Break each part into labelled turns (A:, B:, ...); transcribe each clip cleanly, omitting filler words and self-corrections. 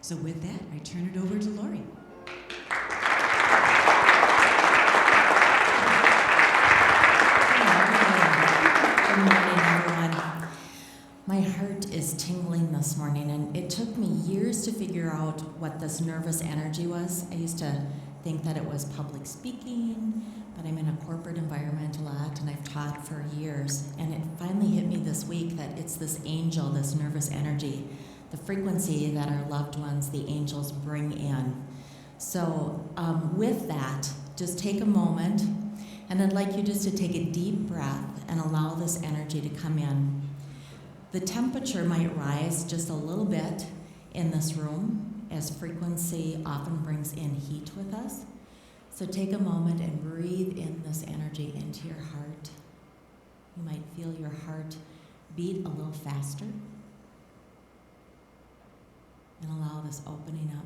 A: So with that, I turn it over to Laurie. Good morning, everyone. My heart is tingling this morning, and it took me years to figure out what this nervous energy was. I used to think that it was public speaking, but I'm in a corporate environment a lot, and I've taught for years, and it finally hit me this week that it's this angel, this nervous energy, the frequency that our loved ones, the angels, bring in. So with that, just take a moment, and I'd like you just to take a deep breath and allow this energy to come in. The temperature might rise just a little bit in this room, as frequency often brings in heat with us. So take a moment and breathe in this energy into your heart. You might feel your heart beat a little faster. And allow this opening up.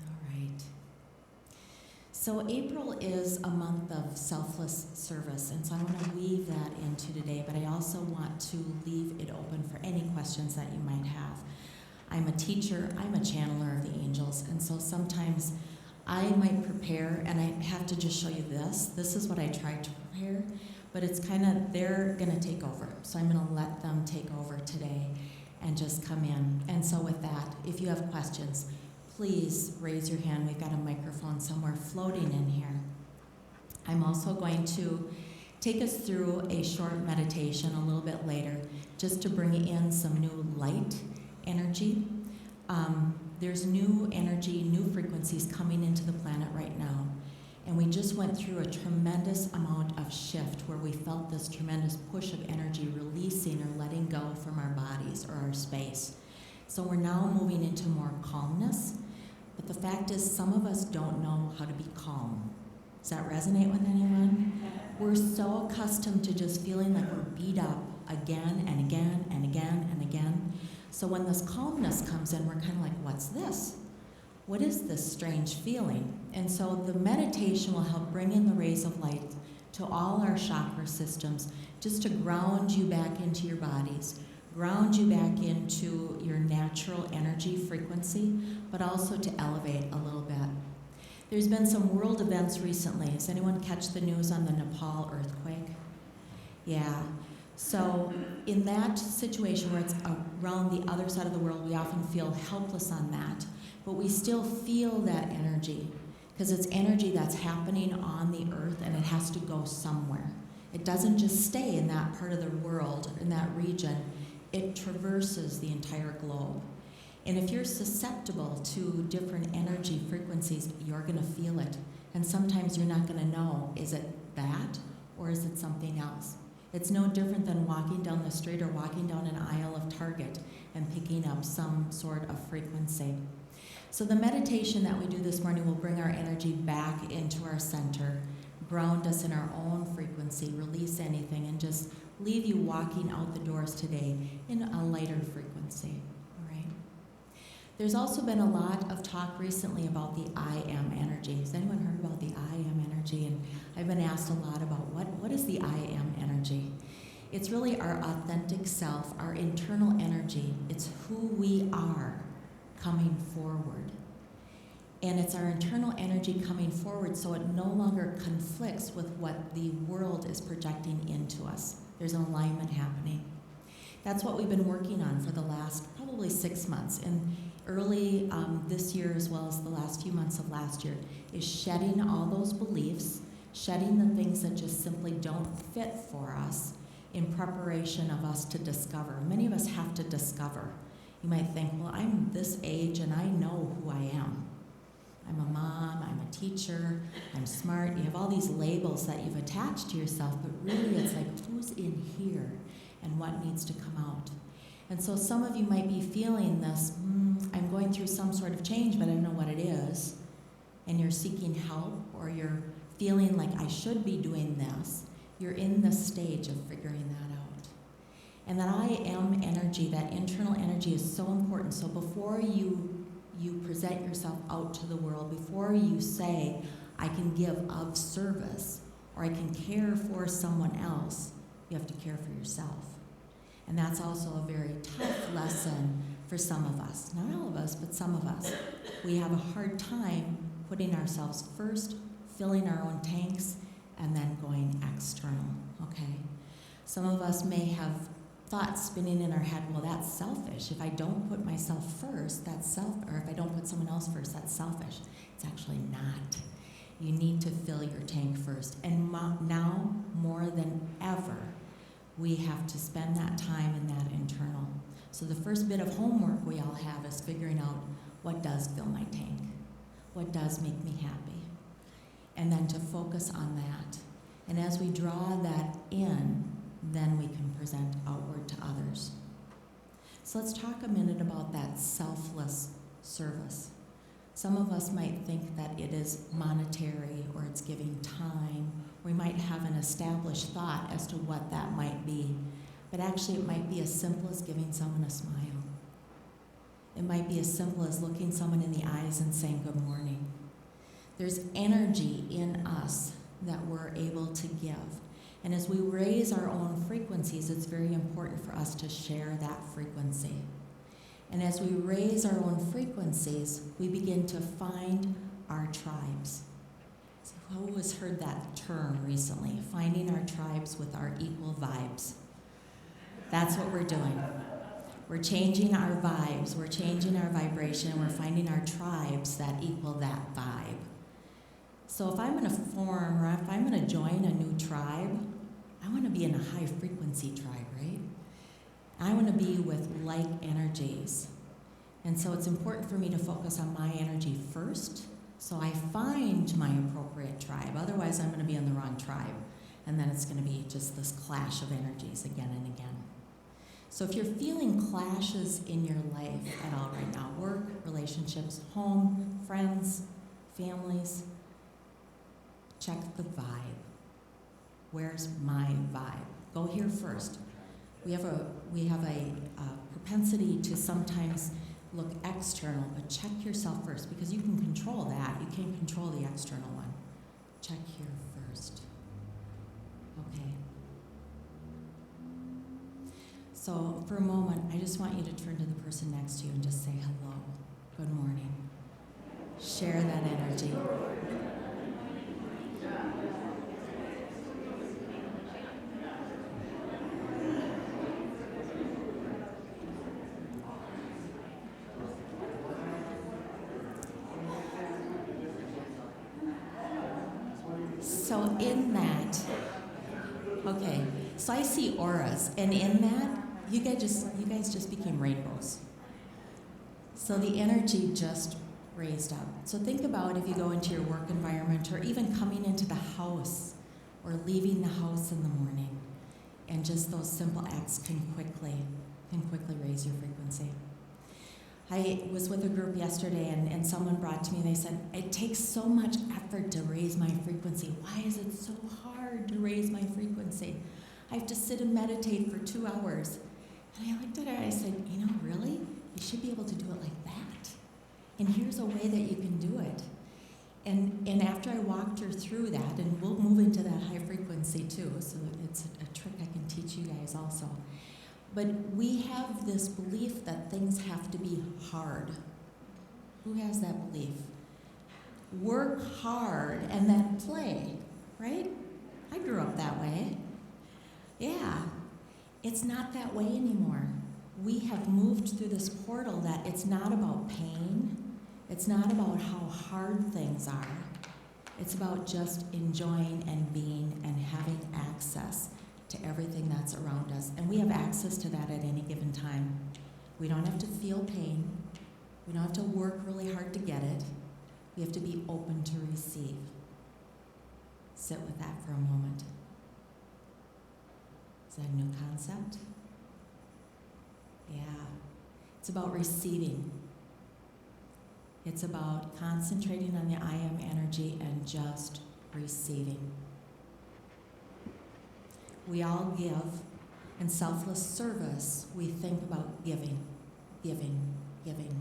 A: All right. So April is a month of selfless service, and so I want to weave that into today, but I also want to leave it open for any questions that you might have. I'm a teacher, I'm a channeler of the angels, and so sometimes I might prepare, and I have to just show you this. This is what I tried to prepare, but it's kind of, they're going to take over. So I'm going to let them take over today and just come in. And so with that, if you have questions, please raise your hand. We've got a microphone somewhere floating in here. I'm also going to take us through a short meditation a little bit later, just to bring in some new light energy. There's new energy, new frequencies coming into the planet right now. And we just went through a tremendous amount of shift where we felt this tremendous push of energy releasing or letting go from our bodies or our space. So we're now moving into more calmness. But the fact is, some of us don't know how to be calm. Does that resonate with anyone? We're so accustomed to just feeling like we're beat up again and again and again and again. So when this calmness comes in, we're kind of like, what's this? What is this strange feeling? And so the meditation will help bring in the rays of light to all our chakra systems, just to ground you back into your bodies, ground you back into your natural energy frequency, but also to elevate a little bit. There's been some world events recently. Does anyone catch the news on the Nepal earthquake? Yeah. So in that situation where it's around the other side of the world, we often feel helpless on that, but we still feel that energy because it's energy that's happening on the earth and it has to go somewhere. It doesn't just stay in that part of the world, in that region. It traverses the entire globe. And if you're susceptible to different energy frequencies, you're going to feel it. And sometimes you're not going to know, is it that or is it something else? It's no different than walking down the street or walking down an aisle of Target and picking up some sort of frequency. So the meditation that we do this morning will bring our energy back into our center, ground us in our own frequency, release anything, and just leave you walking out the doors today in a lighter frequency. All right. There's also been a lot of talk recently about the I am energy. Has anyone heard about the I am energy? And I've been asked a lot about what is the I am energy? It's really our authentic self, our internal energy. It's who we are coming forward. And it's our internal energy coming forward so it no longer conflicts with what the world is projecting into us. There's an alignment happening. That's what we've been working on for the last probably 6 months. And early this year, as well as the last few months of last year, is shedding all those beliefs, shedding the things that just simply don't fit for us in preparation of us to discover. Many of us have to discover. You might think, well, I'm this age and I know who I am. I'm a mom, I'm a teacher, I'm smart. You have all these labels that you've attached to yourself, but really it's like, who's in here and what needs to come out? And so some of you might be feeling this, I'm going through some sort of change, but I don't know what it is. And you're seeking help, or you're feeling like I should be doing this. You're in this stage of figuring that out. And that I am energy, that internal energy is so important. So before you present yourself out to the world, before you say, I can give of service, or I can care for someone else, you have to care for yourself. And that's also a very tough lesson for some of us. Not all of us, but some of us. We have a hard time putting ourselves first, filling our own tanks, and then going external, okay? Some of us may have thoughts spinning in our head, well, that's selfish. If I don't put myself first, that's or if I don't put someone else first, that's selfish. It's actually not. You need to fill your tank first. And now, more than ever, we have to spend that time in that internal. So the first bit of homework we all have is figuring out what does fill my tank, what does make me happy, and then to focus on that. And as we draw that in, then we can present outward to others. So let's talk a minute about that selfless service. Some of us might think that it is monetary or it's giving time. We might have an established thought as to what that might be, but actually it might be as simple as giving someone a smile. It might be as simple as looking someone in the eyes and saying good morning. There's energy in us that we're able to give. And as we raise our own frequencies, it's very important for us to share that frequency. And as we raise our own frequencies, we begin to find our tribes. So who has heard that term recently? Finding our tribes with our equal vibes. That's what we're doing. We're changing our vibes, we're changing our vibration, we're finding our tribes that equal that vibe. So if I'm going to form, or if I'm going to join a new tribe, I want to be in a high frequency tribe, right? I want to be with like energies. And so it's important for me to focus on my energy first, so I find my appropriate tribe. Otherwise, I'm going to be in the wrong tribe. And then it's going to be just this clash of energies again and again. So if you're feeling clashes in your life at all right now, work, relationships, home, friends, families, check the vibe. Where's my vibe? Go here first. We have a propensity to sometimes look external, but check yourself first, because you can control that. You can't control the external one. Check here first. Okay. So for a moment, I just want you to turn to the person next to you and just say hello, good morning. Share that energy. So in that, okay, so I see auras, and in that, you guys just became rainbows. So the energy just raised up. So think about if you go into your work environment, or even coming into the house, or leaving the house in the morning, and just those simple acts can quickly raise your frequency. I was with a group yesterday, and someone brought to me, they said, it takes so much effort to raise my frequency. Why is it so hard to raise my frequency? I have to sit and meditate for 2 hours. And I looked at her, I said, really? You should be able to do it like that. And here's a way that you can do it. And after I walked her through that, and we'll move into that high frequency too, so it's a trick I can teach you guys also. But we have this belief that things have to be hard. Who has that belief? Work hard and then play, right? I grew up that way. Yeah, it's not that way anymore. We have moved through this portal that it's not about pain. It's not about how hard things are. It's about just enjoying and being and having access to everything that's around us. And we have access to that at any given time. We don't have to feel pain. We don't have to work really hard to get it. We have to be open to receive. Sit with that for a moment. Is that a new concept? Yeah. It's about receiving. It's about concentrating on the I am energy and just receiving. We all give. In selfless service, we think about giving, giving, giving.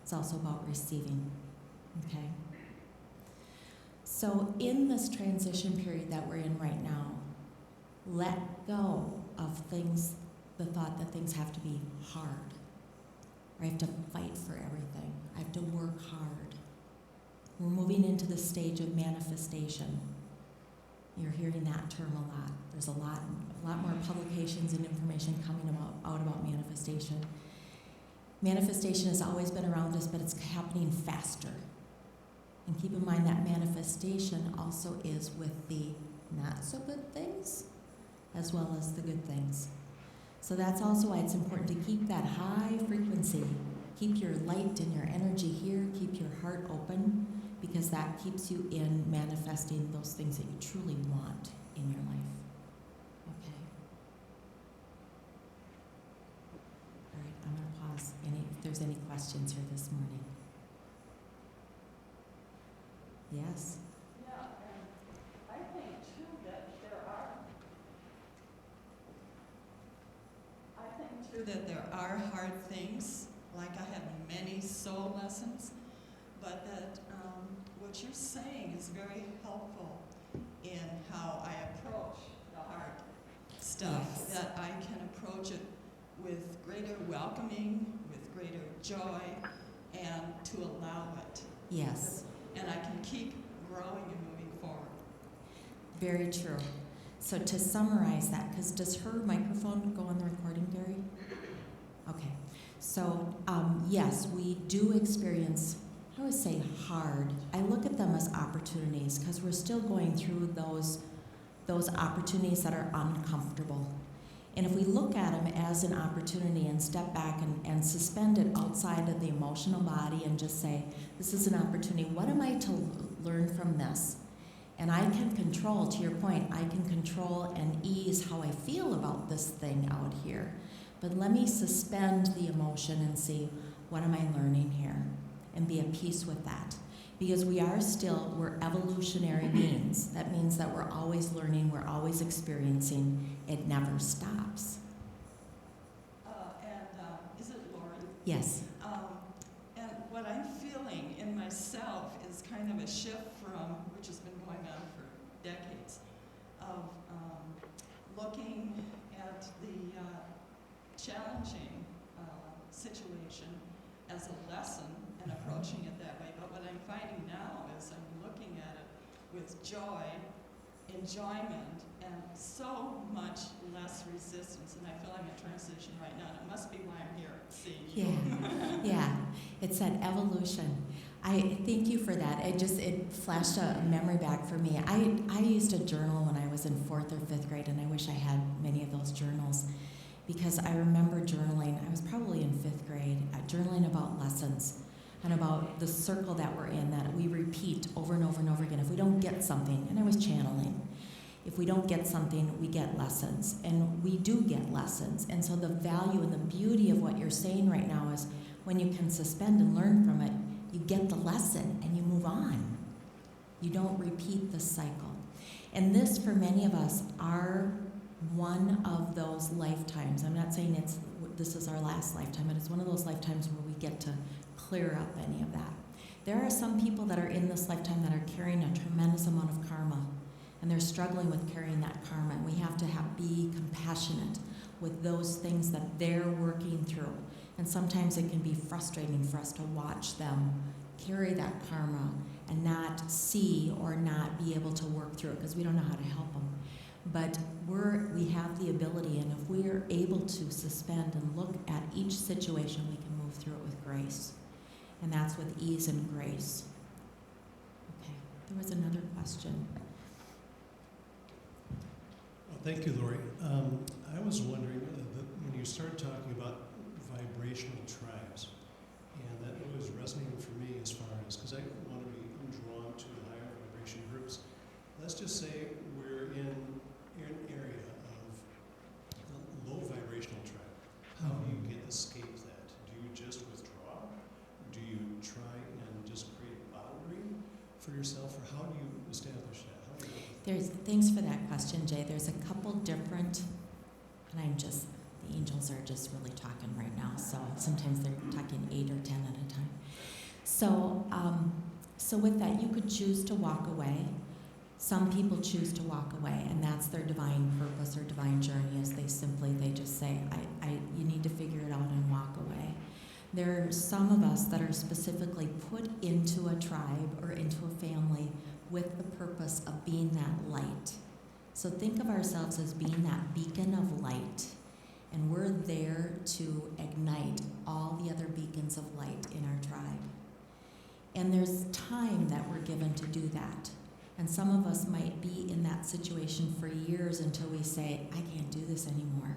A: It's also about receiving, okay? So in this transition period that we're in right now, let go of things the thought that things have to be hard, or I have to fight for everything. I have to work hard. We're moving into the stage of manifestation. You're hearing that term a lot. There's a lot more publications and information coming out about manifestation. Manifestation has always been around us, but it's happening faster. And keep in mind that manifestation also is with the not so good things as well as the good things. So that's also why it's important to keep that high frequency. Keep your light and your energy here. Keep your heart open, because that keeps you in manifesting those things that you truly want in your life. Okay. All right, I'm going to pause if there's any questions here this morning. Yes?
B: Yeah, and I think too that there are hard things, like I have many soul lessons, but that what you're saying is very helpful in how I approach the hard stuff,
A: Yes.
B: that I can approach it with greater welcoming, with greater joy, and to allow it.
A: Yes.
B: And I can keep growing and moving forward.
A: Very true. So to summarize that, because does her microphone go on the recording, Gary? Okay. So yes, we do experience, I would say hard. I look at them as opportunities, because we're still going through those opportunities that are uncomfortable. And if we look at them as an opportunity and step back and suspend it outside of the emotional body and just say, this is an opportunity, what am I to learn from this? And I can control, to your point, I can control and ease how I feel about this thing out here. But let me suspend the emotion and see, what am I learning here? And be at peace with that. Because we're evolutionary beings. That means that we're always learning, we're always experiencing. It never stops.
B: Is it Laurie?
A: Yes.
B: And what I'm feeling in myself is kind of a shift from, which has been going on for decades, of looking at the challenging situation as a lesson and approaching it that way. But what I'm finding now is I'm looking at it with joy, enjoyment, and so much less resistance. And I feel I'm in transition right now, and it must be why I'm here seeing you.
A: Yeah. It's that evolution. I thank you for that. It flashed a memory back for me. I used to journal when I was in 4th or 5th grade, and I wish I had many of those journals, because I remember journaling. I was probably in 5th grade, journaling about lessons and about the circle that we're in, that we repeat over and over and over again. If we don't get something, and I was channeling, if we don't get something, we get lessons. And we do get lessons. And so the value and the beauty of what you're saying right now is when you can suspend and learn from it, you get the lesson and you move on. You don't repeat the cycle. And this, for many of us, are one of those lifetimes. I'm not saying this is our last lifetime, but it's one of those lifetimes where we get to clear up any of that. There are some people that are in this lifetime that are carrying a tremendous amount of karma, and they're struggling with carrying that karma, and we have to be compassionate with those things that they're working through. And sometimes it can be frustrating for us to watch them carry that karma and not see or not be able to work through it, because we don't know how to help them. But we have the ability, and if we are able to suspend and look at each situation, we can move through it with grace. And that's with ease and grace. Okay, there was another question.
C: Well, thank you, Laurie. I was wondering, when you started talking about vibrational tribes, and that was resonating for me as far as, because I want to be drawn to higher vibration groups. Let's just say we're in an area of a low vibrational tribe. How do you escape that? Do you just withdraw? Do you try and just create a boundary for yourself, or how do you establish that?
A: Thanks for that question, Jay. There's a couple different, and the angels are just really talking right now, so sometimes they're talking 8 or 10 at a time. So with that, you could choose to walk away. Some people choose to walk away, and that's their divine purpose or divine journey, as they just say, There are some of us that are specifically put into a tribe or into a family with the purpose of being that light. So think of ourselves as being that beacon of light, and we're there to ignite all the other beacons of light in our tribe. And there's time that we're given to do that. And some of us might be in that situation for years until we say, I can't do this anymore.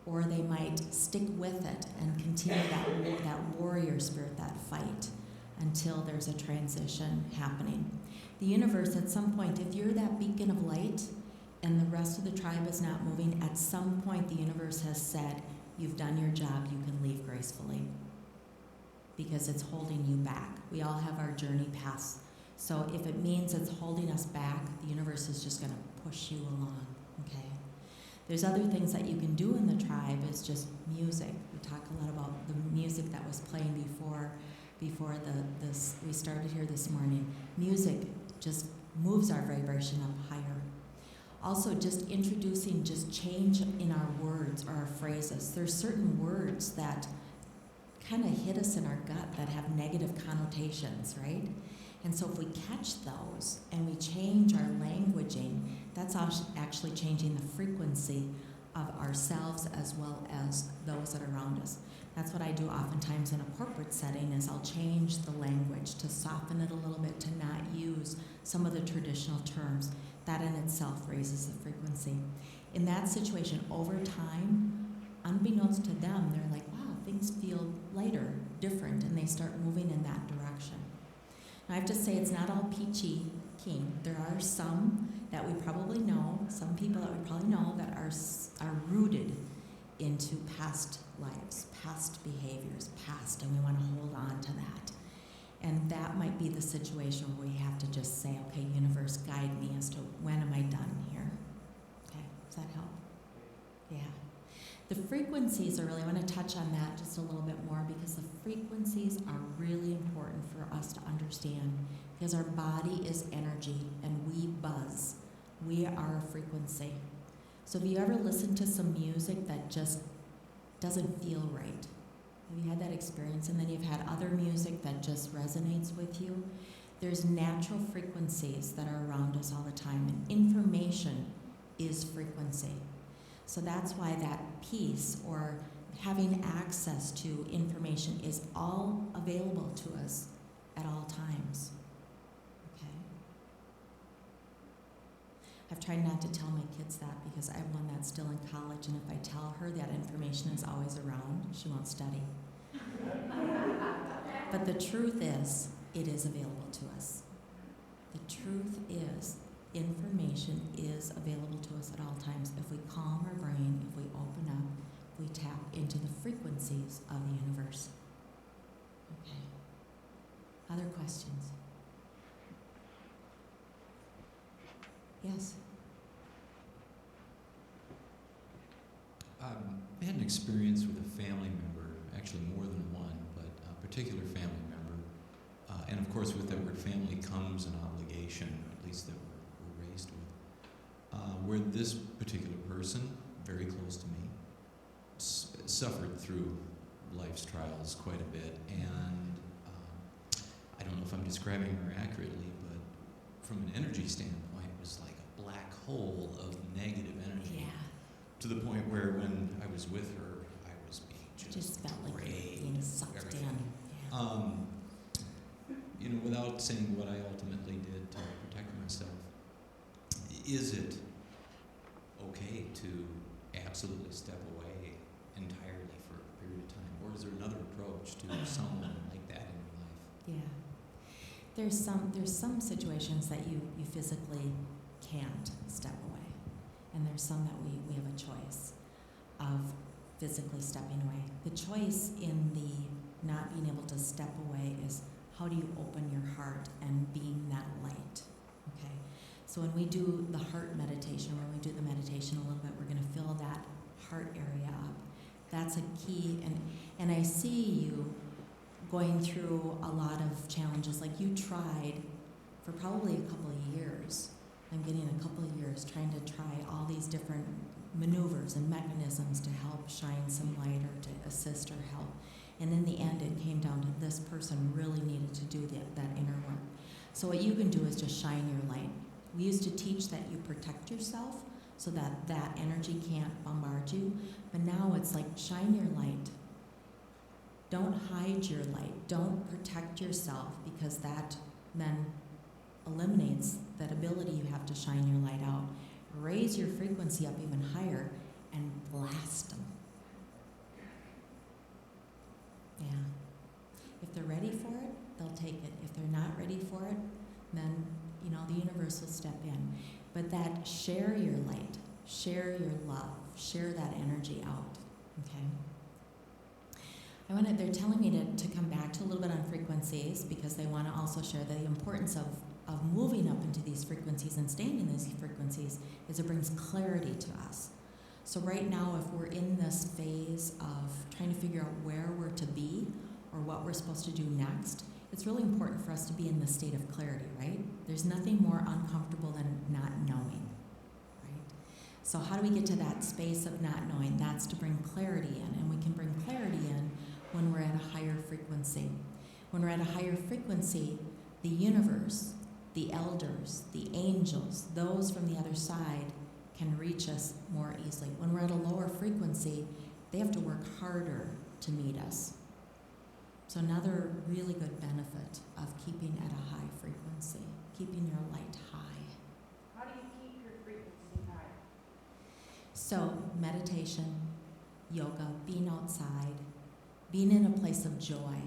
A: Or they might stick with it and continue that warrior spirit, that fight, until there's a transition happening. The universe, at some point, if you're that beacon of light and the rest of the tribe is not moving, at some point the universe has said, you've done your job, you can leave gracefully. Because it's holding you back. We all have our journey paths. So if it means it's holding us back, the universe is just going to push you along, okay? There's other things that you can do in the tribe. Is just music. We talk a lot about the music that was playing before we started here this morning. Music just moves our vibration up higher. Also, just introducing just change in our words or our phrases. There's certain words that kind of hit us in our gut that have negative connotations, right? And so if we catch those and we change our languaging, that's actually changing the frequency of ourselves as well as those that are around us. That's what I do oftentimes in a corporate setting, is I'll change the language to soften it a little bit, to not use some of the traditional terms. That in itself raises the frequency. In that situation, over time, unbeknownst to them, they're like, wow, things feel lighter, different, and they start moving in that direction. Now, I have to say, it's not all peachy keen. There are some that we probably know, some people that we probably know that are rooted into past lives, past behaviors, and we want to hold on to that. And that might be the situation where we have to just say, okay, universe, guide me as to when am I done here? Okay, does that help? Yeah. The frequencies are really, I want to touch on that just a little bit more, because the frequencies are really important for us to understand, because our body is energy and we buzz. We are a frequency. So have you ever listened to some music that just doesn't feel right? Have you had that experience? And then you've had other music that just resonates with you? There's natural frequencies that are around us all the time, and information is frequency. So that's why that piece, or having access to information, is all available to us at all times. Okay? I've tried not to tell my kids that, because I have one that's still in college, and if I tell her that information is always around, she won't study. But the truth is, it is available to us. The truth is, information is available to us at all times if we calm our brain, if we open up, if we tap into the frequencies of the universe. Okay. Other questions? Yes?
D: I had an experience with a family member, actually more than one, but a particular family member. And of course, with that word family comes an obligation, at least that we're raised with, where this particular person, very close to me, suffered through life's trials quite a bit. And I don't know if I'm describing her accurately, but from an energy standpoint, it was like a black hole of negative energy.
A: Yeah.
D: To the point where when I was with her, I was being
A: Just felt like
D: drained,
A: being sucked
D: everything.
A: in. Yeah.
D: You know, without saying what I ultimately did to protect myself, is it okay to absolutely step away entirely for a period of time? Or is there another approach to someone like that in your life?
A: Yeah. There's some situations that you physically can't step away. And there's some that we have a choice of physically stepping away. The choice in the not being able to step away is, how do you open your heart and being that light? Okay. So when we do the heart meditation, when we do the meditation a little bit, we're going to fill that heart area up. That's a key. And I see you going through a lot of challenges. Like, you tried for probably a couple of years. I'm getting a couple of years trying to try all these different maneuvers and mechanisms to help shine some light or to assist or help. And in the end, it came down to this person really needed to do that inner work. So what you can do is just shine your light. We used to teach that you protect yourself so that that energy can't bombard you. But now it's like shine your light. Don't hide your light. Don't protect yourself, because that then eliminates that ability you have to shine your light out. Raise your frequency up even higher and blast them. Yeah. If they're ready for it, they'll take it. If they're not ready for it, then, the universe will step in. But that share your light, share your love, share that energy out, okay? They're telling me to come back to a little bit on frequencies, because they want to also share the importance of moving up into these frequencies and staying in these frequencies is it brings clarity to us. So right now, if we're in this phase of trying to figure out where we're to be or what we're supposed to do next, it's really important for us to be in the state of clarity, right? There's nothing more uncomfortable than not knowing, right? So how do we get to that space of not knowing? That's to bring clarity in, and we can bring clarity in when we're at a higher frequency. When we're at a higher frequency, the universe, the elders, the angels, those from the other side can reach us more easily. When we're at a lower frequency, they have to work harder to meet us. So another really good benefit of keeping at a high frequency, keeping your light high.
E: How do you keep your frequency high?
A: So meditation, yoga, being outside, being in a place of joy.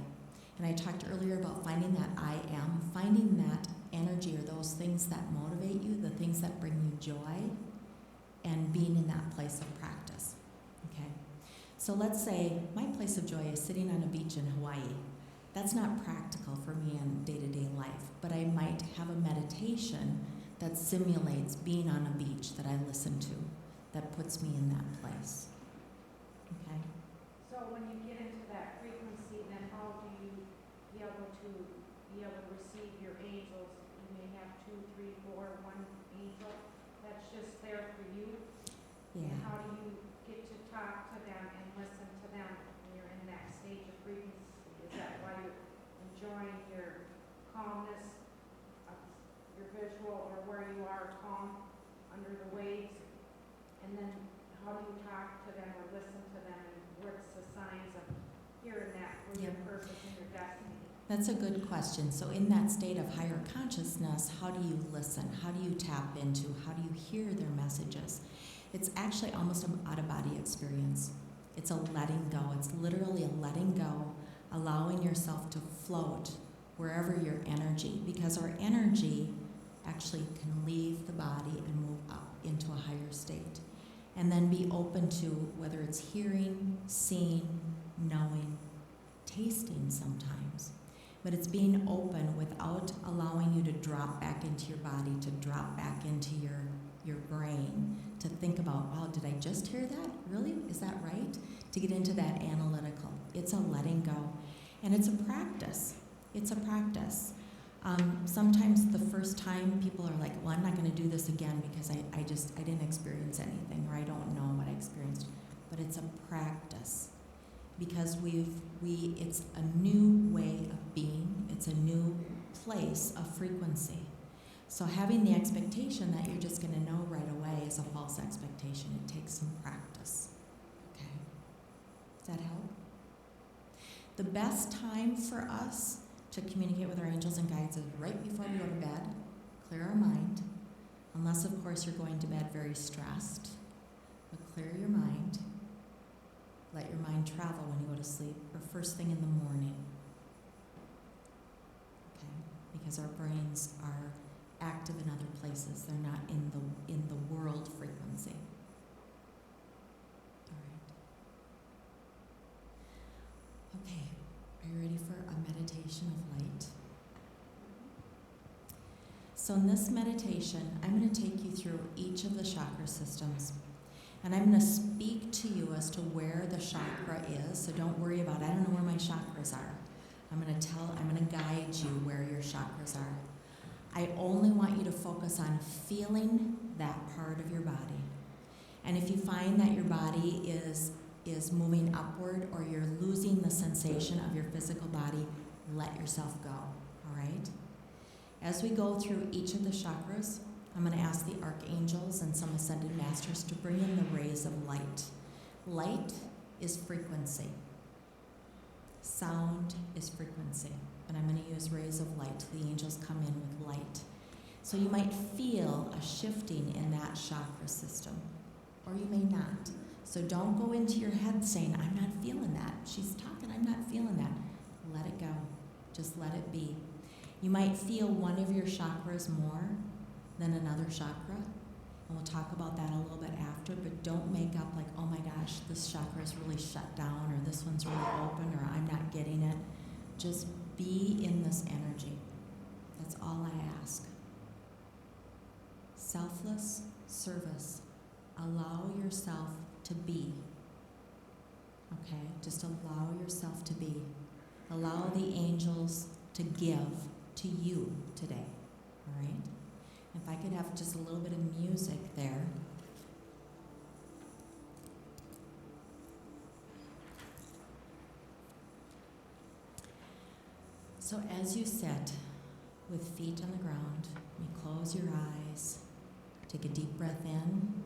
A: And I talked earlier about finding that I am, finding that energy or those things that motivate you, the things that bring you joy, and being in that place of practice, okay? So let's say my place of joy is sitting on a beach in Hawaii. That's not practical for me in day-to-day life, but I might have a meditation that simulates being on a beach that I listen to, that puts me in that place, okay?
E: So when you get into that frequency, then how do you be able to receive your angels? You may have 2, 3, 4, 1 angel that's just there for you.
A: Yeah.
E: And how do you get to talk to them and listen to them when you're in that stage of frequency? Is that why you're enjoying your calmness of your visual, or where you are calm under the waves? And then how do you talk to them or listen to them, and what's the signs of hearing that for your purpose and your destiny?
A: That's a good question. So in that state of higher consciousness, how do you listen? How do you tap into? How do you hear their messages? It's actually almost an out-of-body experience. It's a letting go. It's literally a letting go, allowing yourself to float wherever your energy, because our energy actually can leave the body and move up into a higher state. And then be open to whether it's hearing, seeing, knowing, tasting sometimes. But it's being open without allowing you to drop back into your body, to drop back into your brain, to think about, wow, did I just hear that? Really? Is that right? To get into that analytical. It's a letting go. And it's a practice. It's a practice. Sometimes the first time people are like, well, I'm not going to do this again because I didn't experience anything, or I don't know what I experienced. But it's a practice, because it's a new way of being. It's a new place of frequency. So having the expectation that you're just going to know right away is a false expectation. It takes some practice. Okay? Does that help? The best time for us to communicate with our angels and guides is right before we go to bed. Clear our mind. Unless, of course, you're going to bed very stressed. But clear your mind. Let your mind travel when you go to sleep, or first thing in the morning. Okay? Because our brains are active in other places. They're not in the world frequency. All right. Okay. Are you ready for a meditation of light? So in this meditation, I'm going to take you through each of the chakra systems. And I'm going to speak to you as to where the chakra is. So don't worry about it. I don't know where my chakras are. I'm going to guide you where your chakras are. I only want you to focus on feeling that part of your body. And if you find that your body is is moving upward or you're losing the sensation of your physical body, let yourself go, all right? As we go through each of the chakras, I'm going to ask the archangels and some ascended masters to bring in the rays of light. Light is frequency. Sound is frequency. But I'm going to use rays of light. The angels come in with light. So you might feel a shifting in that chakra system, or you may not. So don't go into your head saying, I'm not feeling that. She's talking, I'm not feeling that. Let it go. Just let it be. You might feel one of your chakras more than another chakra. And we'll talk about that a little bit after, but don't make up like, oh my gosh, this chakra is really shut down, or this one's really open, or I'm not getting it. Just be in this energy. That's all I ask. Selfless service. Allow yourself to be. Okay? Just allow yourself to be. Allow the angels to give to you today. All right? If I could have just a little bit of music there. So as you sit with feet on the ground, you close your eyes, take a deep breath in,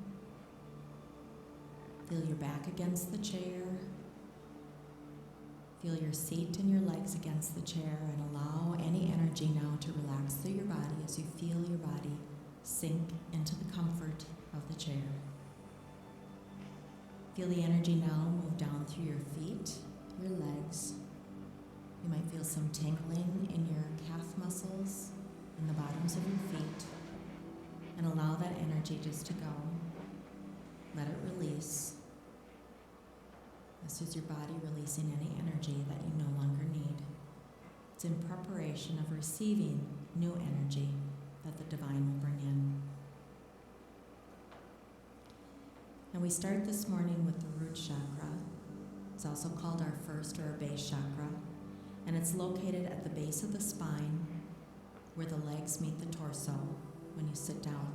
A: feel your back against the chair, feel your seat and your legs against the chair, and allow any energy now to relax through your body as you feel your body sink into the comfort of the chair. Feel the energy now move down through your feet, your legs. You might feel some tingling in your calf muscles and the bottoms of your feet. And allow that energy just to go. Let it release. This is your body releasing any energy that you no longer need. It's in preparation of receiving new energy that the divine will bring in. And we start this morning with the root chakra. It's also called our first or our base chakra. And it's located at the base of the spine where the legs meet the torso when you sit down.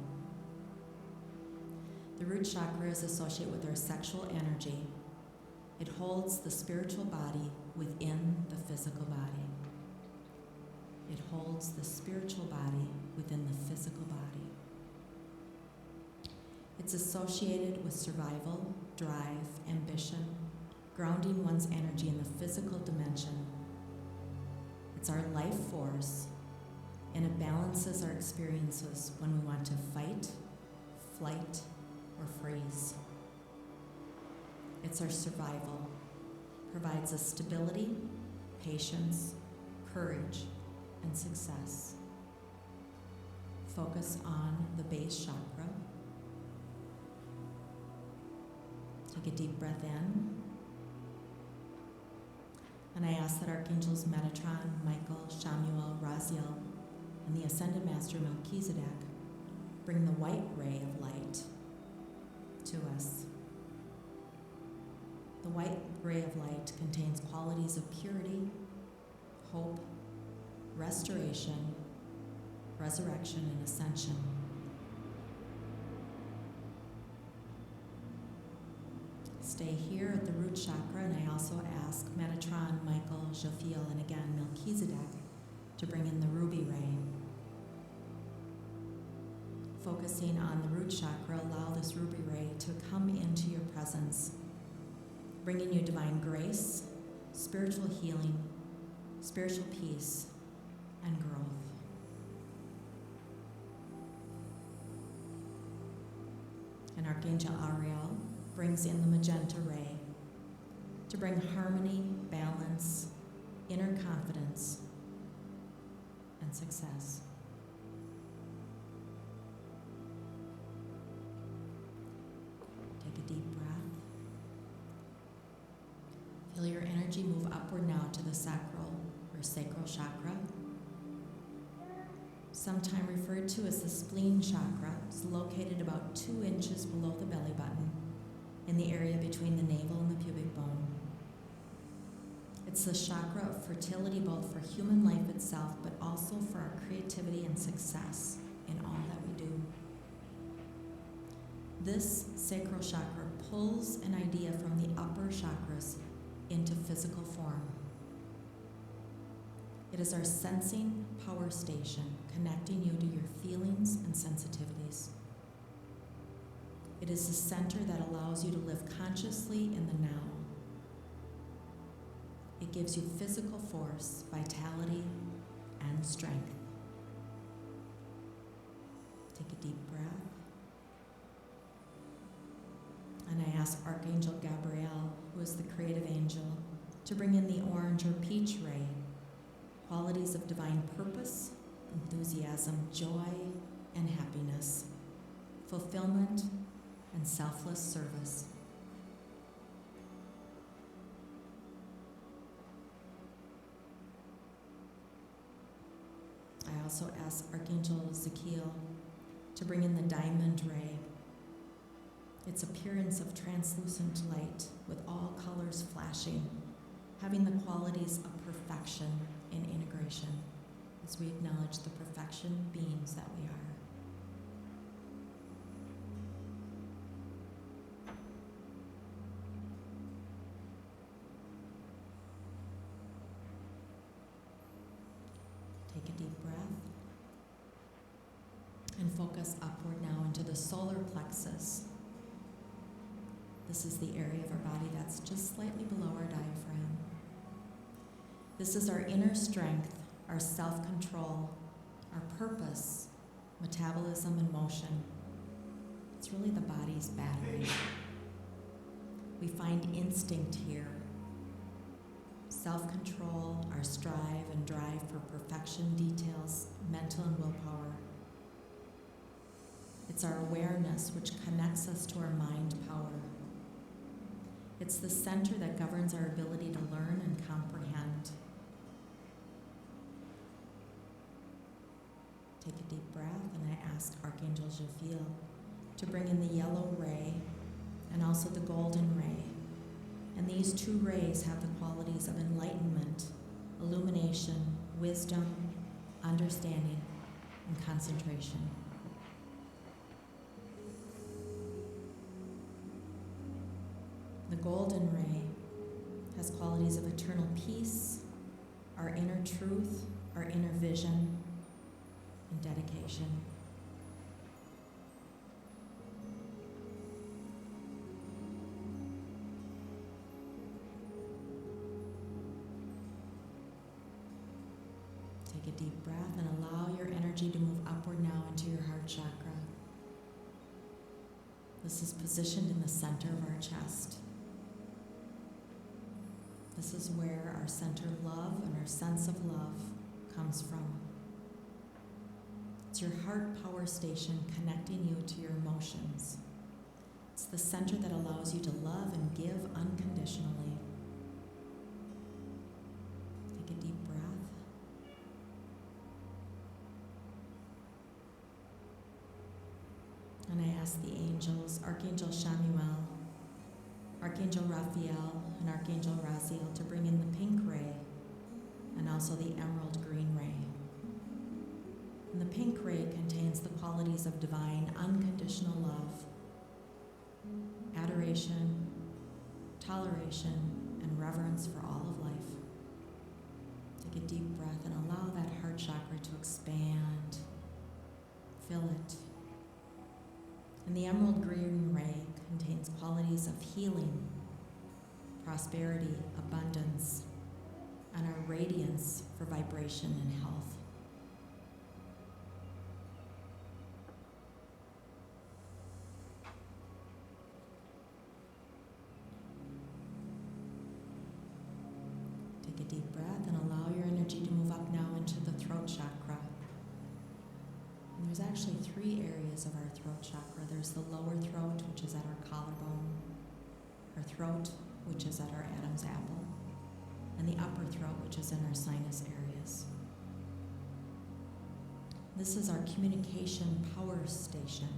A: The root chakra is associated with our sexual energy. It holds the spiritual body within the physical body. It holds the spiritual body within the physical body. It's associated with survival, drive, ambition, grounding one's energy in the physical dimension. It's our life force, and it balances our experiences when we want to fight, flight, or freeze. It's our survival, provides us stability, patience, courage, and success. Focus on the base chakra. Take a deep breath in. And I ask that Archangels Metatron, Michael, Shamuel, Raziel, and the Ascended Master Melchizedek bring the white ray of light to us. The white ray of light contains qualities of purity, hope, restoration, resurrection, and ascension. Stay here at the root chakra, and I also ask Metatron, Michael, Jophiel, and again Melchizedek to bring in the ruby ray. Focusing on the root chakra, allow this ruby ray to come into your presence, bringing you divine grace, spiritual healing, spiritual peace, and growth. And Archangel Ariel brings in the magenta ray to bring harmony, balance, inner confidence, and success. Take a deep breath. Feel your energy move upward now to the sacral or sacral chakra, sometime referred to as the spleen chakra. It's located about 2 inches below the belly button, in the area between the navel and the pubic bone. It's the chakra of fertility, both for human life itself, but also for our creativity and success in all that we do. This sacral chakra pulls an idea from the upper chakras into physical form. It is our sensing power station, connecting you to your feelings and sensitivities. It is the center that allows you to live consciously in the now. It gives you physical force, vitality, and strength. Take a deep breath. And I ask Archangel Gabriel, who is the creative angel, to bring in the orange or peach ray, qualities of divine purpose, enthusiasm, joy, and happiness, fulfillment, and selfless service. I also ask Archangel Zachiel to bring in the diamond ray, its appearance of translucent light with all colors flashing, having the qualities of perfection in integration as we acknowledge the perfection beings that we are. Take a deep breath and focus upward now into the solar plexus. This is the area of our body that's just slightly below our diaphragm. This is our inner strength, our self-control, our purpose, metabolism, and motion. It's really the body's battery. We find instinct here. Self-control, our strive and drive for perfection details, mental and willpower. It's our awareness which connects us to our mind power. It's the center that governs our ability to learn and comprehend. Take a deep breath, and I ask Archangel Jophiel to bring in the yellow ray and also the golden ray. And these two rays have the qualities of enlightenment, illumination, wisdom, understanding, and concentration. The golden ray has qualities of eternal peace, our inner truth, our inner vision, and dedication. Take a deep breath and allow your energy to move upward now into your heart chakra. This is positioned in the center of our chest. This is where our center of love and our sense of love comes from. It's your heart power station connecting you to your emotions. It's the center that allows you to love and give unconditionally. Take a deep breath. And I ask the angels, Archangel Shamuel, Archangel Raphael, and Archangel Raziel to bring in the pink ray and also the emerald green ray. And the pink ray contains the qualities of divine unconditional love, adoration, toleration, and reverence for all of life. Take a deep breath and allow that heart chakra to expand. Fill it. And the emerald green ray contains qualities of healing, prosperity, abundance, and our radiance for vibration and health. Take a deep breath and allow your energy to move up now into the throat chakra. And there's actually 3 areas of our throat chakra. There's the lower throat, which is at our collarbone, our throat, which is at our Adam's apple, and the upper throat, which is in our sinus areas. This is our communication power station.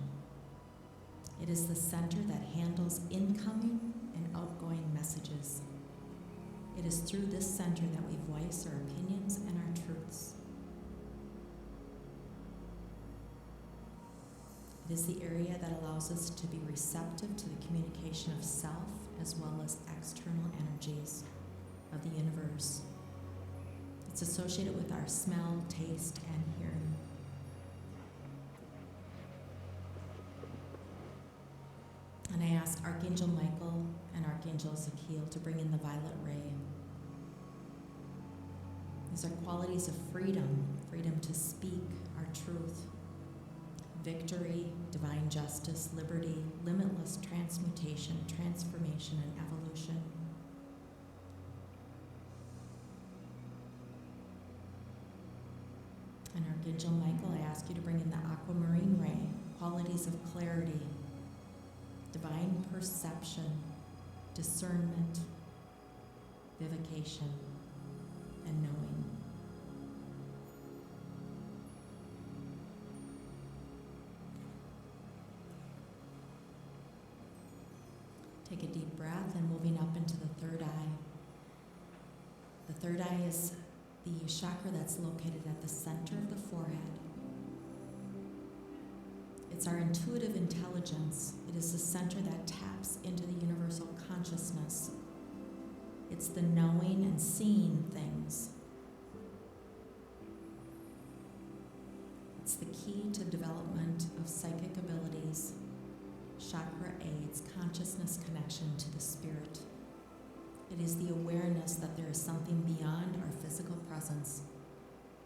A: It is the center that handles incoming and outgoing messages. It is through this center that we voice our opinions and our truths. It is the area that allows us to be receptive to the communication of self as well as external energies of the universe. It's associated with our smell, taste, and hearing. And I asked Archangel Michael and Archangel Ezekiel to bring in the violet ray. These are qualities of freedom, freedom to speak our truth, victory, divine justice, liberty, limitless transmutation, transformation, and evolution. And Archangel Michael, I ask you to bring in the aquamarine ray, qualities of clarity, divine perception, discernment, vivification, and knowing. Take a deep breath and moving up into the third eye. The third eye is the chakra that's located at the center of the forehead. It's our intuitive intelligence. It is the center that taps into the universal consciousness. It's the knowing and seeing things. It's the key to development of psychic abilities. Chakra aids consciousness connection to the spirit. It is the awareness that there is something beyond our physical presence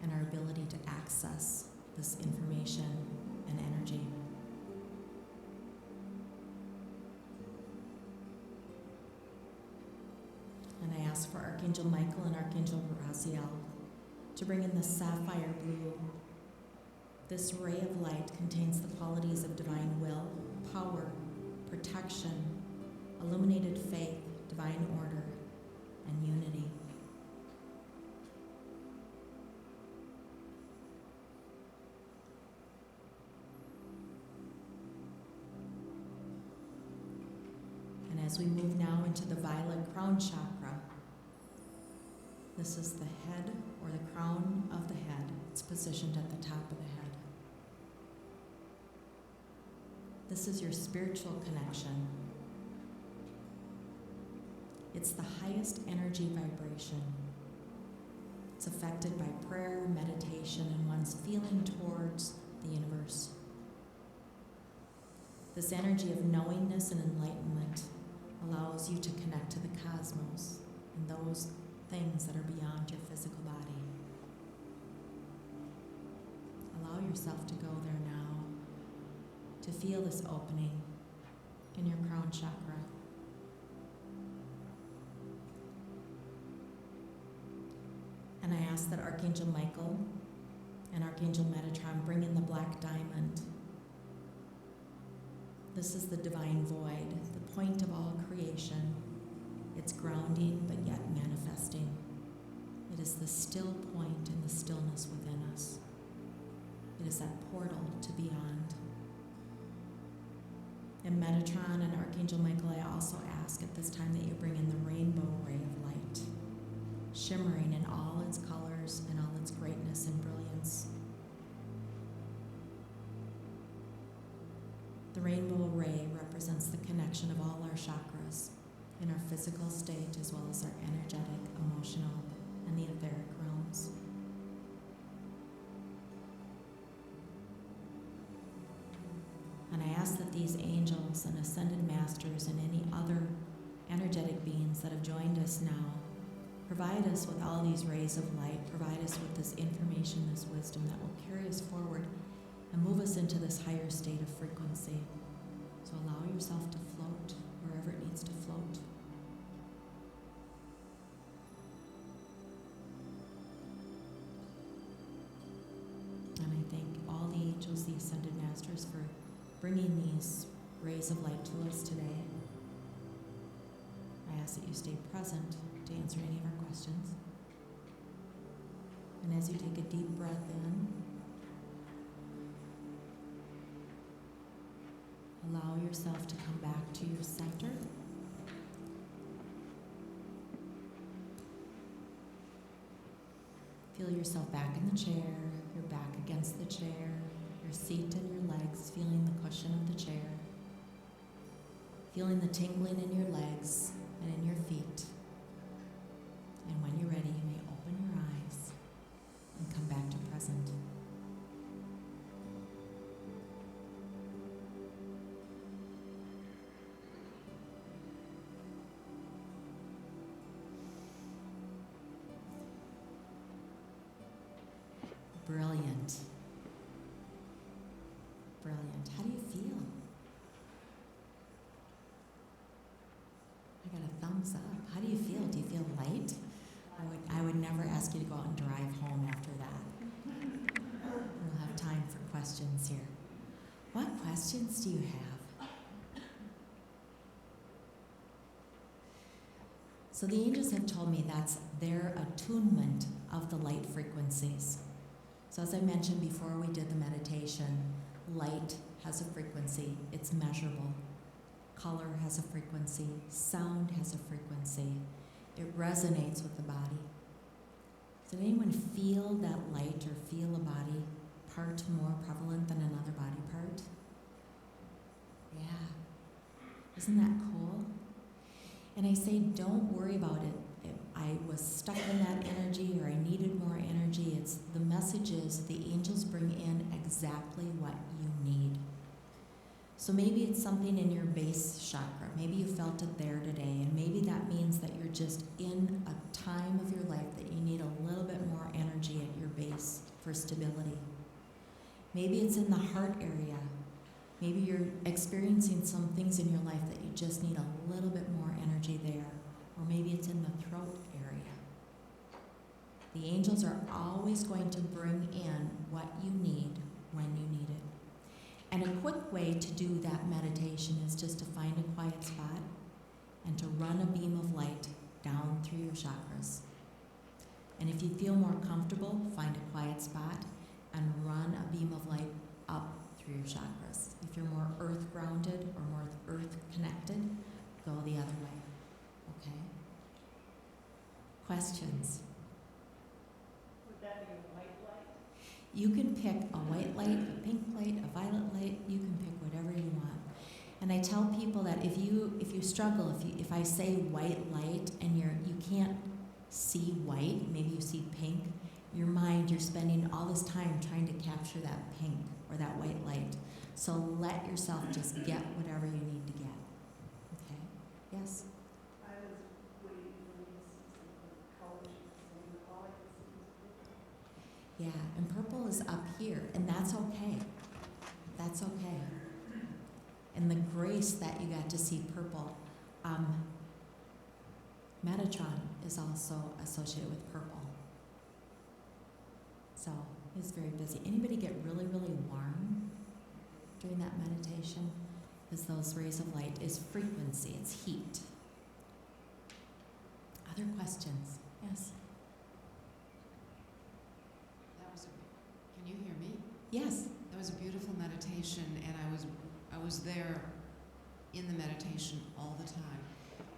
A: and our ability to access this information and energy. And I ask for Archangel Michael and Archangel Raziel to bring in the sapphire blue. This ray of light contains the qualities of divine will, power, protection, illuminated faith, divine order, and unity. And as we move now into the violet crown chakra, this is the head or the crown of the head. It's positioned at the top of the head. This is your spiritual connection. It's the highest energy vibration. It's affected by prayer, meditation, and one's feeling towards the universe. This energy of knowingness and enlightenment allows you to connect to the cosmos and those things that are beyond your physical body. Allow yourself to go there now, to feel this opening in your crown chakra. And I ask that Archangel Michael and Archangel Metatron bring in the black diamond. This is the divine void, the point of all creation. It's grounding but yet manifesting. It is the still point in the stillness within us. It is that portal to beyond. And Metatron and Archangel Michael, I also ask at this time that you bring in the rainbow ray of light, shimmering in all its colors and all its greatness and brilliance. The rainbow ray represents the connection of all our chakras in our physical state as well as our energetic, emotional, and the etheric realms. And I ask that these angels and ascended masters and any other energetic beings that have joined us now provide us with all these rays of light, provide us with this information, this wisdom that will carry us forward and move us into this higher state of frequency. So allow yourself to float wherever it needs to float. And I thank all the angels, the ascended masters, for bringing these rays of light to us today. I ask that you stay present to answer any of our questions. And as you take a deep breath in, allow yourself to come back to your center. Feel yourself back in the chair, your back against the chair, your seat and your legs, feeling the cushion of the chair, feeling the tingling in your legs and in your feet. And when you're ready, you may open your eyes and come back to present. Brilliant. Brilliant. How do you feel? I got a thumbs up. How do you feel? Do you feel light? I would never ask you to go out and drive home after that. We'll have time for questions here. What questions do you have? So the angels have told me that's their attunement of the light frequencies. So as I mentioned before we did the meditation, light has a frequency. It's measurable. Color has a frequency. Sound has a frequency. It resonates with the body. Did anyone feel that light or feel a body part more prevalent than another body part? Yeah. Isn't that cool? And I say, don't worry about it. If I was stuck in that energy or I needed more energy. It's the message is the angels bring in exactly what you need. So maybe it's something in your base chakra. Maybe you felt it there today, and maybe that means that you're just in a time of your life that you need a little bit more energy at your base for stability. Maybe it's in the heart area. Maybe you're experiencing some things in your life that you just need a little bit more energy there. Or maybe it's in the throat area. The angels are always going to bring in what you need when you need it. And a quick way to do that meditation is just to find a quiet spot and to run a beam of light down through your chakras. And if you feel more comfortable, find a quiet spot and run a beam of light up through your chakras. If you're more earth grounded or more earth connected, go the other way. Okay? Questions?
E: Would that be a white light?
A: You can pick a white light, a pink light, a violet light. You can pick whatever you want. And I tell people that if you struggle, if I say white light and you can't see white, maybe you see pink, your mind, you're spending all this time trying to capture that pink or that white light. So let yourself just get whatever you need to get. Okay? Yes?
E: I was waiting for you to see some colors, and all I could see was purple.
A: Yeah, and purple is up here, and that's okay. That's okay. And the grace that you got to see purple. Metatron is also associated with purple. So he's very busy. Anybody get really, really warm during that meditation? Because those rays of light is frequency, it's heat. Other questions? Yes?
F: Can you hear me?
A: Yes.
F: That was a beautiful meditation, and I was there in the meditation all the time.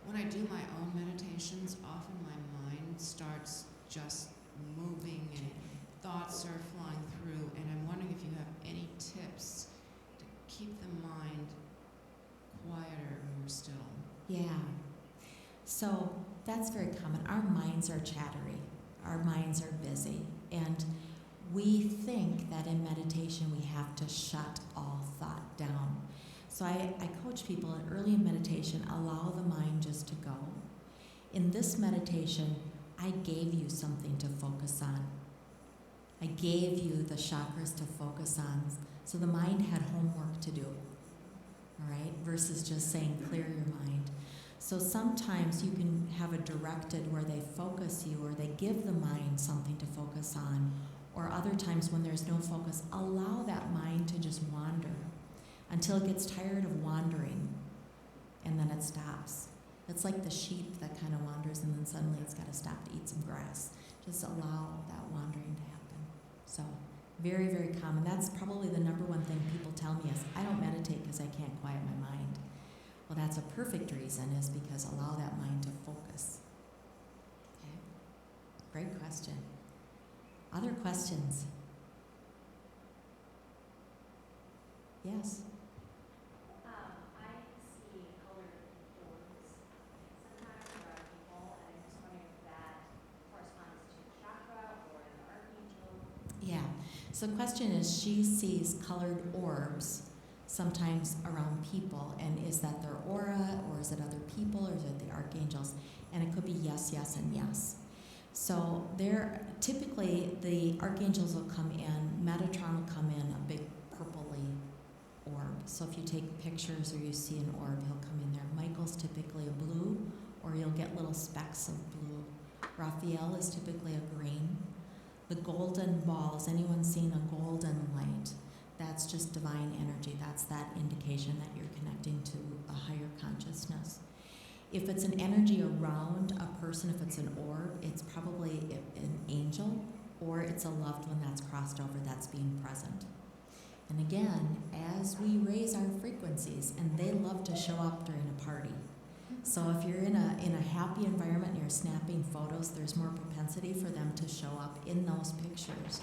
F: When I do my own meditations, often my mind starts just moving and thoughts are flying through, and I'm wondering if you have any tips to keep the mind quieter, more still.
A: Yeah. So that's very common. Our minds are chattery. Our minds are busy. And we think that in meditation we have to shut all thought down. So I coach people early in meditation, allow the mind just to go. In this meditation, I gave you something to focus on. I gave you the chakras to focus on. So the mind had homework to do, all right, versus just saying clear your mind. So sometimes you can have a directed where they focus you or they give the mind something to focus on, or other times when there's no focus, allow that mind to just wander until it gets tired of wandering, and then it stops. It's like the sheep that kind of wanders and then suddenly it's got to stop to eat some grass. Just allow that wandering to happen. So very, very common. That's probably the number one thing people tell me is, I don't meditate because I can't quiet my mind. Well, that's a perfect reason, is because allow that mind to focus. Okay? Great question. Other questions? Yes.
G: I see colored orbs sometimes around people, and I'm just wondering if that corresponds to the chakra or an archangel.
A: Yeah. So the question is, she sees colored orbs sometimes around people, and is that their aura, or is it other people, or is it the archangels? And it could be yes, yes, and yes. So there, typically the archangels will come in, Metatron will come in a big purpley orb. So if you take pictures or you see an orb, he'll come in there. Michael's typically a blue, or you'll get little specks of blue. Raphael is typically a green. The golden balls, anyone seen a golden light, that's just divine energy. That's that indication that you're connecting to a higher consciousness. If it's an energy around a person, if it's an orb, it's probably an angel, or it's a loved one that's crossed over that's being present. And again, as we raise our frequencies, and they love to show up during a party. So if you're in a happy environment and you're snapping photos, there's more propensity for them to show up in those pictures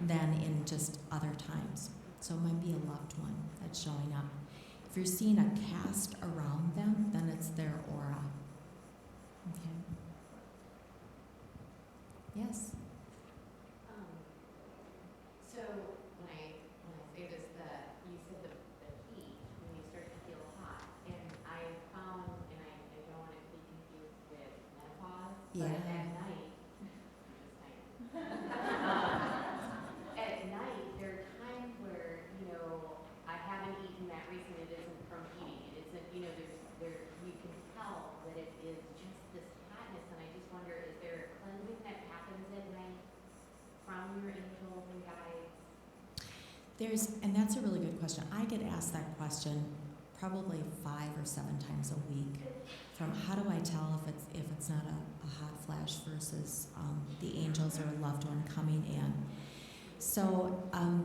A: than in just other times. So it might be a loved one that's showing up. If you're seeing a cast around them, then it's their aura. Okay. Yes?
G: So when I say this, you said the heat, when you start to feel hot, and I found, and I don't want it to be confused with menopause,
A: Yeah.
G: but at night, at night, there are times where, I haven't eaten that recently. It isn't from eating. It isn't, you can tell that it is just this hotness, and I just wonder, is there a cleansing that happens at night from your angels and guides?
A: And that's a really good question. I get asked that question probably 5 or 7 times a week. From how do I tell if it's not a hot flash versus the angels or a loved one coming in? So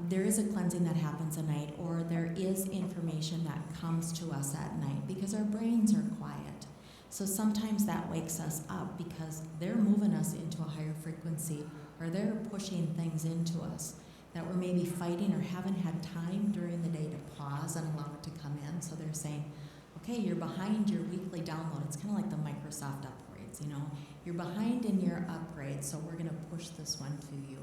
A: there is a cleansing that happens at night, or there is information that comes to us at night because our brains are quiet. So sometimes that wakes us up because they're moving us into a higher frequency, or they're pushing things into us that we're maybe fighting or haven't had time during the day to pause and allow it to come in. So they're saying, okay, you're behind your weekly download. It's kind of like the Microsoft upgrades, You're behind in your upgrade, so we're going to push this one to you.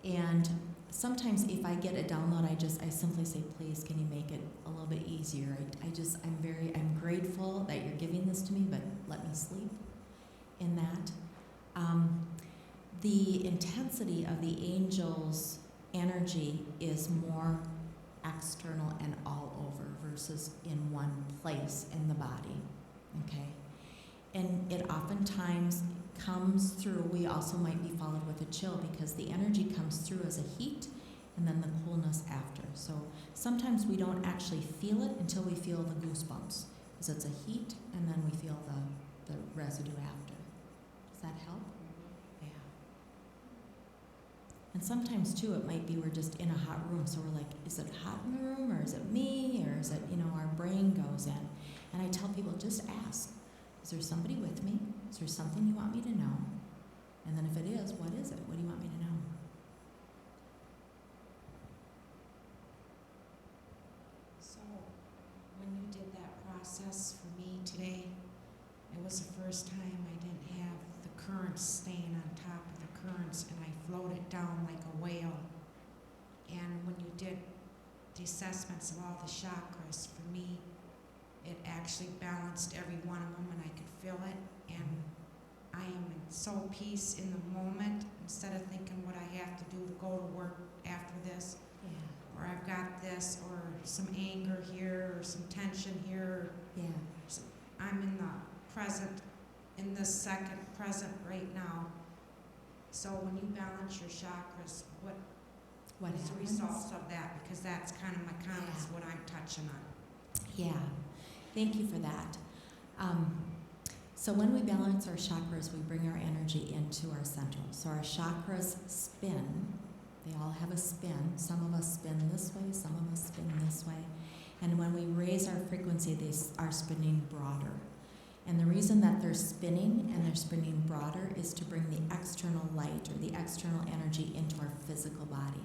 A: And sometimes if I get a download, I simply say, please, can you make it a little bit easier? I'm grateful that you're giving this to me, but let me sleep in that. The intensity of the angel's energy is more external and all over versus in one place in the body, okay? And it oftentimes comes through, we also might be followed with a chill because the energy comes through as a heat and then the coolness after. So sometimes we don't actually feel it until we feel the goosebumps, because it's a heat and then we feel the residue after. Does that help? Yeah. And sometimes too, it might be we're just in a hot room, so we're like, is it hot in the room, or is it me, or is it, our brain goes in. And I tell people, just ask, is there somebody with me? Is there something you want me to know? And then if it is, what is it? What do you want me to know?
F: So, when you did that process for me today, it was the first time I didn't have the currents staying on top of the currents, and I floated down like a whale. And when you did the assessments of all the chakras, for me, it actually balanced every one of them, and I could feel it. And I am in so peace in the moment, instead of thinking what I have to do to go to work after this, or I've got this, or some anger here, or some tension here.
A: Yeah.
F: I'm in the present, in this second present right now. So when you balance your chakras, what is the
A: happens?
F: results of that? Because that's kind of my comments, what I'm touching on.
A: Yeah. Thank you for that. So when we balance our chakras, we bring our energy into our central. So our chakras spin. They all have a spin. Some of us spin this way, some of us spin this way. And when we raise our frequency, they are spinning broader. And the reason that they're spinning and they're spinning broader is to bring the external light or the external energy into our physical body.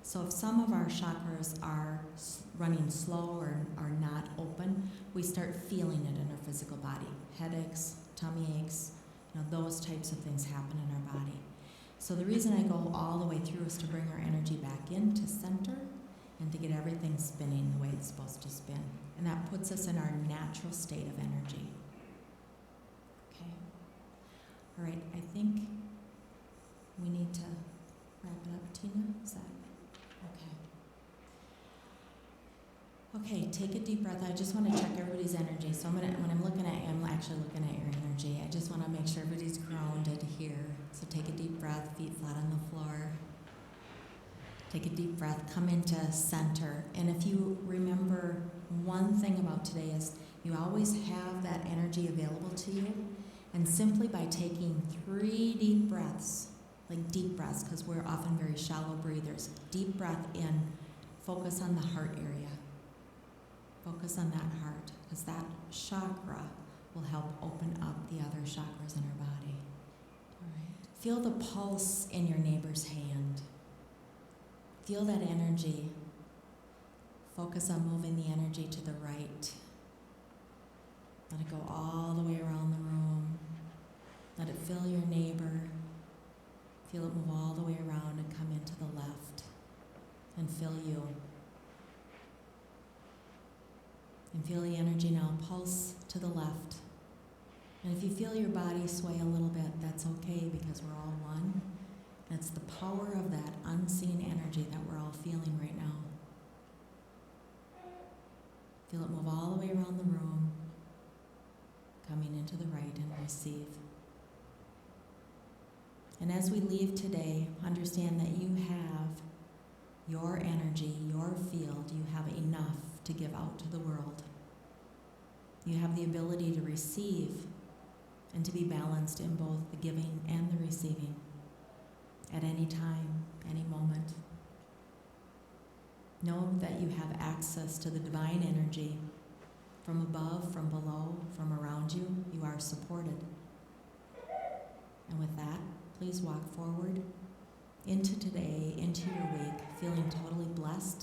A: So if some of our chakras are running slow or are not open, we start feeling it in our physical body. Headaches, tummy aches, those types of things happen in our body. So the reason I go all the way through is to bring our energy back into center and to get everything spinning the way it's supposed to spin. And that puts us in our natural state of energy. Okay? All right, I think we need to wrap it up. Tina, is that okay? Okay, take a deep breath. I just want to check everybody's energy. So when I'm looking at you, I'm actually looking at your energy. I just want to make sure everybody's grounded here. So take a deep breath, feet flat on the floor. Take a deep breath, come into center. And if you remember one thing about today is you always have that energy available to you. And simply by taking 3 deep breaths, like deep breaths, because we're often very shallow breathers, deep breath in, focus on the heart area. Focus on that heart, because that chakra will help open up the other chakras in our body. All right. Feel the pulse in your neighbor's hand. Feel that energy. Focus on moving the energy to the right. Let it go all the way around the room. Let it fill your neighbor. Feel it move all the way around and come into the left and fill you. And feel the energy now pulse to the left. And if you feel your body sway a little bit, that's okay because we're all one. And it's the power of that unseen energy that we're all feeling right now. Feel it move all the way around the room, coming into the right and receive. And as we leave today, understand that you have your energy, your field, you have enough to give out to the world. You have the ability to receive and to be balanced in both the giving and the receiving at any time, any moment. Know that you have access to the divine energy from above, from below, from around you. You are supported. And with that, please walk forward into today, into your week, feeling totally blessed